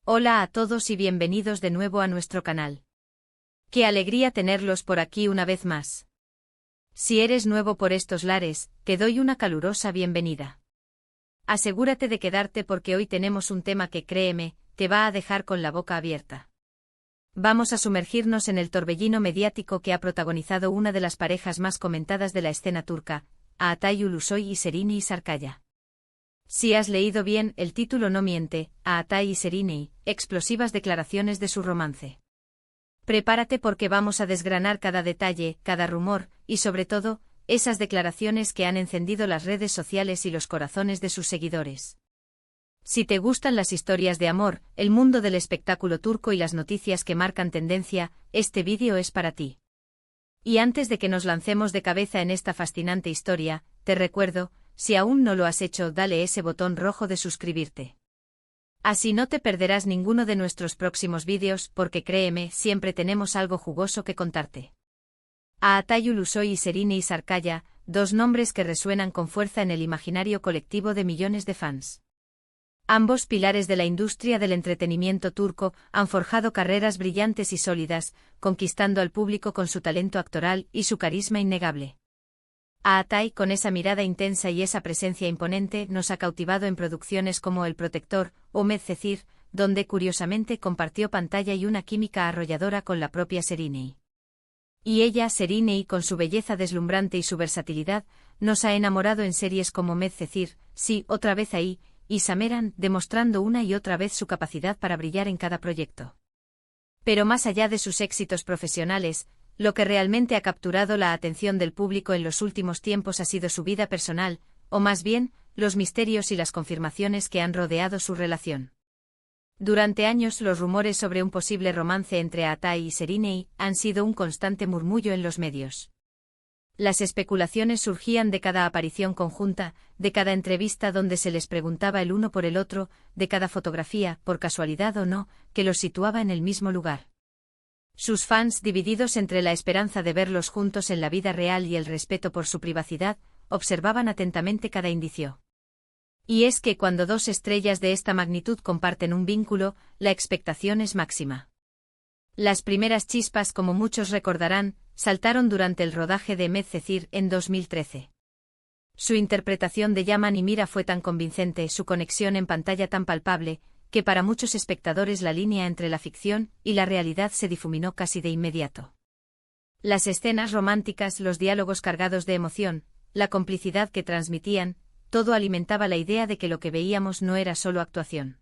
Hola a todos y bienvenidos de nuevo a nuestro canal. Qué alegría tenerlos por aquí una vez más. Si eres nuevo por estos lares, te doy una calurosa bienvenida. Asegúrate de quedarte porque hoy tenemos un tema que, créeme, te va a dejar con la boca abierta. Vamos a sumergirnos en el torbellino mediático que ha protagonizado una de las parejas más comentadas de la escena turca, Atay Ulusoy y Şerinay Sarıkaya. Si has leído bien, el título no miente, Atay y Şerinay, explosivas declaraciones de su romance. Prepárate porque vamos a desgranar cada detalle, cada rumor, y sobre todo, esas declaraciones que han encendido las redes sociales y los corazones de sus seguidores. Si te gustan las historias de amor, el mundo del espectáculo turco y las noticias que marcan tendencia, este vídeo es para ti. Y antes de que nos lancemos de cabeza en esta fascinante historia, te recuerdo, si aún no lo has hecho, dale ese botón rojo de suscribirte. Así no te perderás ninguno de nuestros próximos vídeos porque créeme, siempre tenemos algo jugoso que contarte. Atay Ulusoy y Şerinay Sarıkaya, dos nombres que resuenan con fuerza en el imaginario colectivo de millones de fans. Ambos pilares de la industria del entretenimiento turco han forjado carreras brillantes y sólidas, conquistando al público con su talento actoral y su carisma innegable. Atay, con esa mirada intensa y esa presencia imponente, nos ha cautivado en producciones como El Protector o Medcezir, donde curiosamente compartió pantalla y una química arrolladora con la propia Şerinay. Y ella, Şerinay, con su belleza deslumbrante y su versatilidad, nos ha enamorado en series como Medcezir, Sí, otra vez ahí, y Sameran, demostrando una y otra vez su capacidad para brillar en cada proyecto. Pero más allá de sus éxitos profesionales, lo que realmente ha capturado la atención del público en los últimos tiempos ha sido su vida personal, o más bien, los misterios y las confirmaciones que han rodeado su relación. Durante años los rumores sobre un posible romance entre Atay y Şerinay han sido un constante murmullo en los medios. Las especulaciones surgían de cada aparición conjunta, de cada entrevista donde se les preguntaba el uno por el otro, de cada fotografía, por casualidad o no, que los situaba en el mismo lugar. Sus fans, divididos entre la esperanza de verlos juntos en la vida real y el respeto por su privacidad, observaban atentamente cada indicio. Y es que cuando dos estrellas de esta magnitud comparten un vínculo, la expectación es máxima. Las primeras chispas, como muchos recordarán, saltaron durante el rodaje de Medcezir en 2013. Su interpretación de Yaman y Mira fue tan convincente, su conexión en pantalla tan palpable, que para muchos espectadores la línea entre la ficción y la realidad se difuminó casi de inmediato. Las escenas románticas, los diálogos cargados de emoción, la complicidad que transmitían, todo alimentaba la idea de que lo que veíamos no era solo actuación.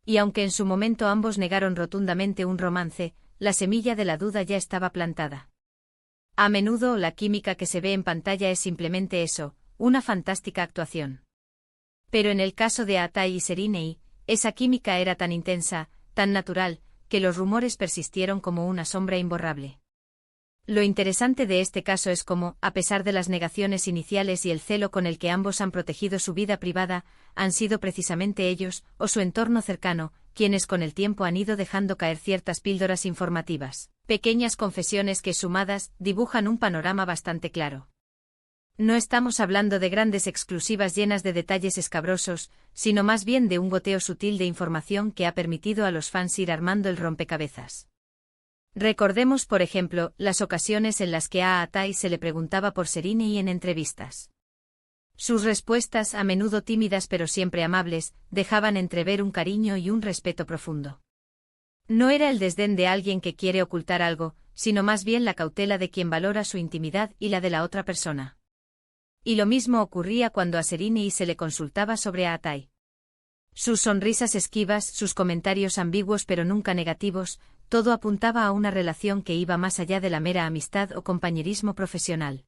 Y aunque en su momento ambos negaron rotundamente un romance, la semilla de la duda ya estaba plantada. A menudo la química que se ve en pantalla es simplemente eso, una fantástica actuación. Pero en el caso de Atay y Şerinay, esa química era tan intensa, tan natural, que los rumores persistieron como una sombra imborrable. Lo interesante de este caso es cómo, a pesar de las negaciones iniciales y el celo con el que ambos han protegido su vida privada, han sido precisamente ellos, o su entorno cercano, quienes con el tiempo han ido dejando caer ciertas píldoras informativas, pequeñas confesiones que sumadas dibujan un panorama bastante claro. No estamos hablando de grandes exclusivas llenas de detalles escabrosos, sino más bien de un goteo sutil de información que ha permitido a los fans ir armando el rompecabezas. Recordemos, por ejemplo, las ocasiones en las que a Atay se le preguntaba por Şerinay en entrevistas. Sus respuestas, a menudo tímidas pero siempre amables, dejaban entrever un cariño y un respeto profundo. No era el desdén de alguien que quiere ocultar algo, sino más bien la cautela de quien valora su intimidad y la de la otra persona. Y lo mismo ocurría cuando a Şerinay se le consultaba sobre Atay. Sus sonrisas esquivas, sus comentarios ambiguos pero nunca negativos, todo apuntaba a una relación que iba más allá de la mera amistad o compañerismo profesional.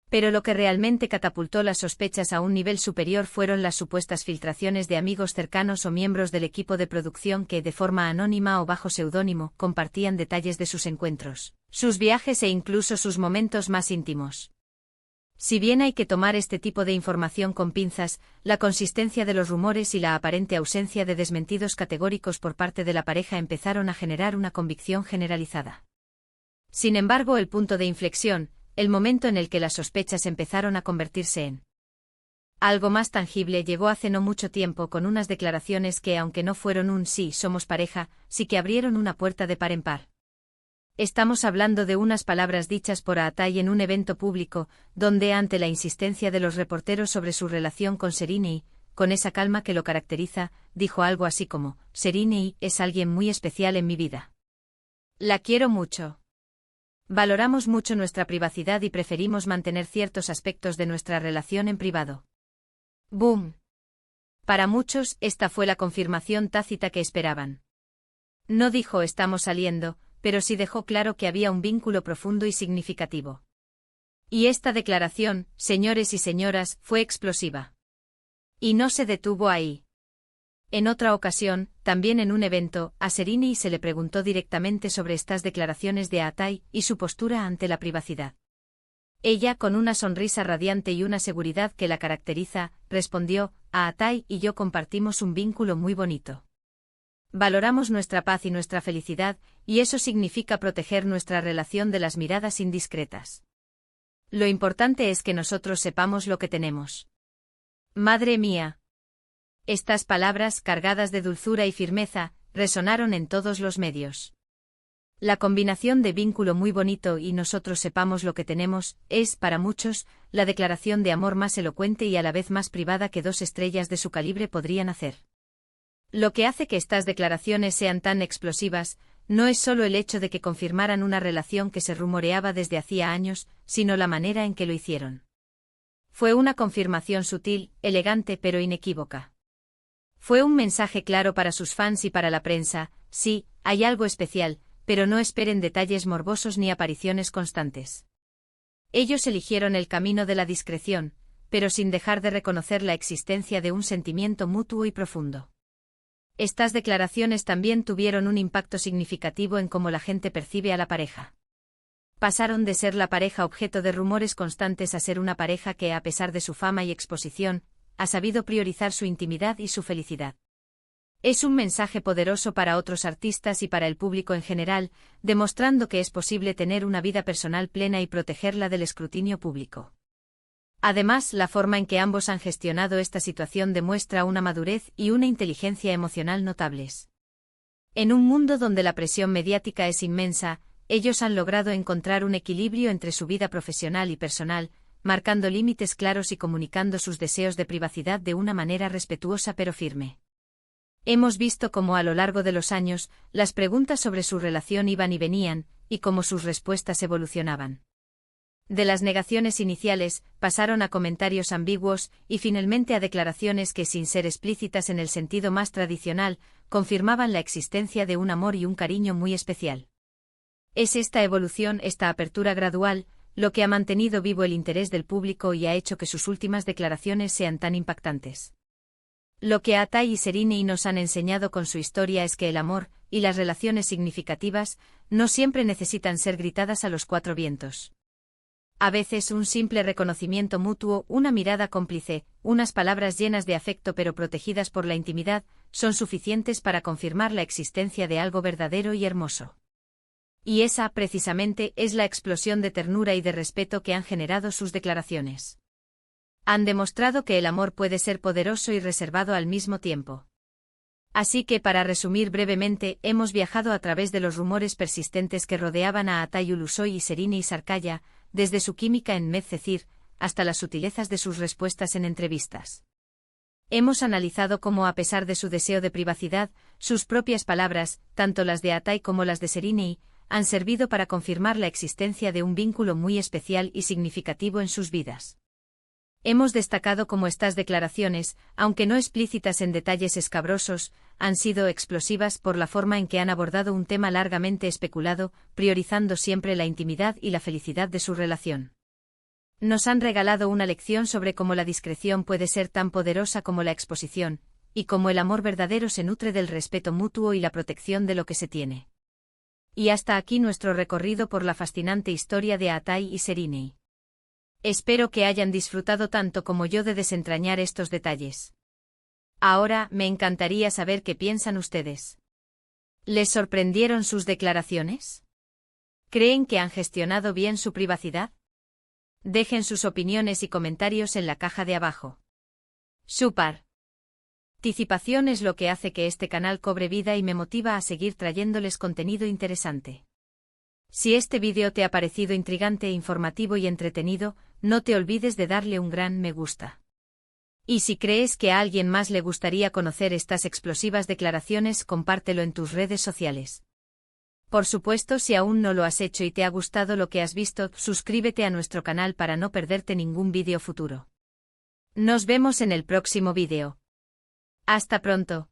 Pero lo que realmente catapultó las sospechas a un nivel superior fueron las supuestas filtraciones de amigos cercanos o miembros del equipo de producción que, de forma anónima o bajo seudónimo, compartían detalles de sus encuentros, sus viajes e incluso sus momentos más íntimos. Si bien hay que tomar este tipo de información con pinzas, la consistencia de los rumores y la aparente ausencia de desmentidos categóricos por parte de la pareja empezaron a generar una convicción generalizada. Sin embargo, el punto de inflexión, el momento en el que las sospechas empezaron a convertirse en Algo más tangible llegó hace no mucho tiempo con unas declaraciones que, aunque no fueron un sí somos pareja, sí que abrieron una puerta de par en par. Estamos hablando de unas palabras dichas por Atay en un evento público, donde ante la insistencia de los reporteros sobre su relación con Sereni, con esa calma que lo caracteriza, dijo algo así como: Sereni es alguien muy especial en mi vida. La quiero mucho. Valoramos mucho nuestra privacidad y preferimos mantener ciertos aspectos de nuestra relación en privado. ¡Boom! Para muchos, esta fue la confirmación tácita que esperaban. No dijo estamos saliendo, pero sí dejó claro que había un vínculo profundo y significativo. Y esta declaración, señores y señoras, fue explosiva. Y no se detuvo ahí. En otra ocasión, también en un evento, a Sereni se le preguntó directamente sobre estas declaraciones de Atay y su postura ante la privacidad. Ella, con una sonrisa radiante y una seguridad que la caracteriza, respondió: Atay y yo compartimos un vínculo muy bonito. Valoramos nuestra paz y nuestra felicidad, y eso significa proteger nuestra relación de las miradas indiscretas. Lo importante es que nosotros sepamos lo que tenemos. Madre mía. Estas palabras, cargadas de dulzura y firmeza, resonaron en todos los medios. La combinación de vínculo muy bonito y nosotros sepamos lo que tenemos, es, para muchos, la declaración de amor más elocuente y a la vez más privada que dos estrellas de su calibre podrían hacer. Lo que hace que estas declaraciones sean tan explosivas, no es solo el hecho de que confirmaran una relación que se rumoreaba desde hacía años, sino la manera en que lo hicieron. Fue una confirmación sutil, elegante pero inequívoca. Fue un mensaje claro para sus fans y para la prensa: sí, hay algo especial, pero no esperen detalles morbosos ni apariciones constantes. Ellos eligieron el camino de la discreción, pero sin dejar de reconocer la existencia de un sentimiento mutuo y profundo. Estas declaraciones también tuvieron un impacto significativo en cómo la gente percibe a la pareja. Pasaron de ser la pareja objeto de rumores constantes a ser una pareja que, a pesar de su fama y exposición, ha sabido priorizar su intimidad y su felicidad. Es un mensaje poderoso para otros artistas y para el público en general, demostrando que es posible tener una vida personal plena y protegerla del escrutinio público. Además, la forma en que ambos han gestionado esta situación demuestra una madurez y una inteligencia emocional notables. En un mundo donde la presión mediática es inmensa, ellos han logrado encontrar un equilibrio entre su vida profesional y personal, marcando límites claros y comunicando sus deseos de privacidad de una manera respetuosa pero firme. Hemos visto cómo a lo largo de los años, las preguntas sobre su relación iban y venían, y cómo sus respuestas evolucionaban. De las negaciones iniciales, pasaron a comentarios ambiguos, y finalmente a declaraciones que, sin ser explícitas en el sentido más tradicional, confirmaban la existencia de un amor y un cariño muy especial. Es esta evolución, esta apertura gradual, lo que ha mantenido vivo el interés del público y ha hecho que sus últimas declaraciones sean tan impactantes. Lo que Atay y Sereni nos han enseñado con su historia es que el amor, y las relaciones significativas, no siempre necesitan ser gritadas a los cuatro vientos. A veces un simple reconocimiento mutuo, una mirada cómplice, unas palabras llenas de afecto pero protegidas por la intimidad, son suficientes para confirmar la existencia de algo verdadero y hermoso. Y esa, precisamente, es la explosión de ternura y de respeto que han generado sus declaraciones. Han demostrado que el amor puede ser poderoso y reservado al mismo tiempo. Así que, para resumir brevemente, hemos viajado a través de los rumores persistentes que rodeaban a Atay Ulusoy y Sereni Sarkaya, desde su química en Medcezir, hasta las sutilezas de sus respuestas en entrevistas. Hemos analizado cómo, a pesar de su deseo de privacidad, sus propias palabras, tanto las de Atay como las de Sereni, han servido para confirmar la existencia de un vínculo muy especial y significativo en sus vidas. Hemos destacado cómo estas declaraciones, aunque no explícitas en detalles escabrosos, han sido explosivas por la forma en que han abordado un tema largamente especulado, priorizando siempre la intimidad y la felicidad de su relación. Nos han regalado una lección sobre cómo la discreción puede ser tan poderosa como la exposición, y cómo el amor verdadero se nutre del respeto mutuo y la protección de lo que se tiene. Y hasta aquí nuestro recorrido por la fascinante historia de Atay y Sereni. Espero que hayan disfrutado tanto como yo de desentrañar estos detalles. Ahora, me encantaría saber qué piensan ustedes. ¿Les sorprendieron sus declaraciones? ¿Creen que han gestionado bien su privacidad? Dejen sus opiniones y comentarios en la caja de abajo. Super. Participación es lo que hace que este canal cobre vida y me motiva a seguir trayéndoles contenido interesante. Si este vídeo te ha parecido intrigante, informativo y entretenido, no te olvides de darle un gran me gusta. Y si crees que a alguien más le gustaría conocer estas explosivas declaraciones, compártelo en tus redes sociales. Por supuesto, si aún no lo has hecho y te ha gustado lo que has visto, suscríbete a nuestro canal para no perderte ningún vídeo futuro. Nos vemos en el próximo vídeo. Hasta pronto.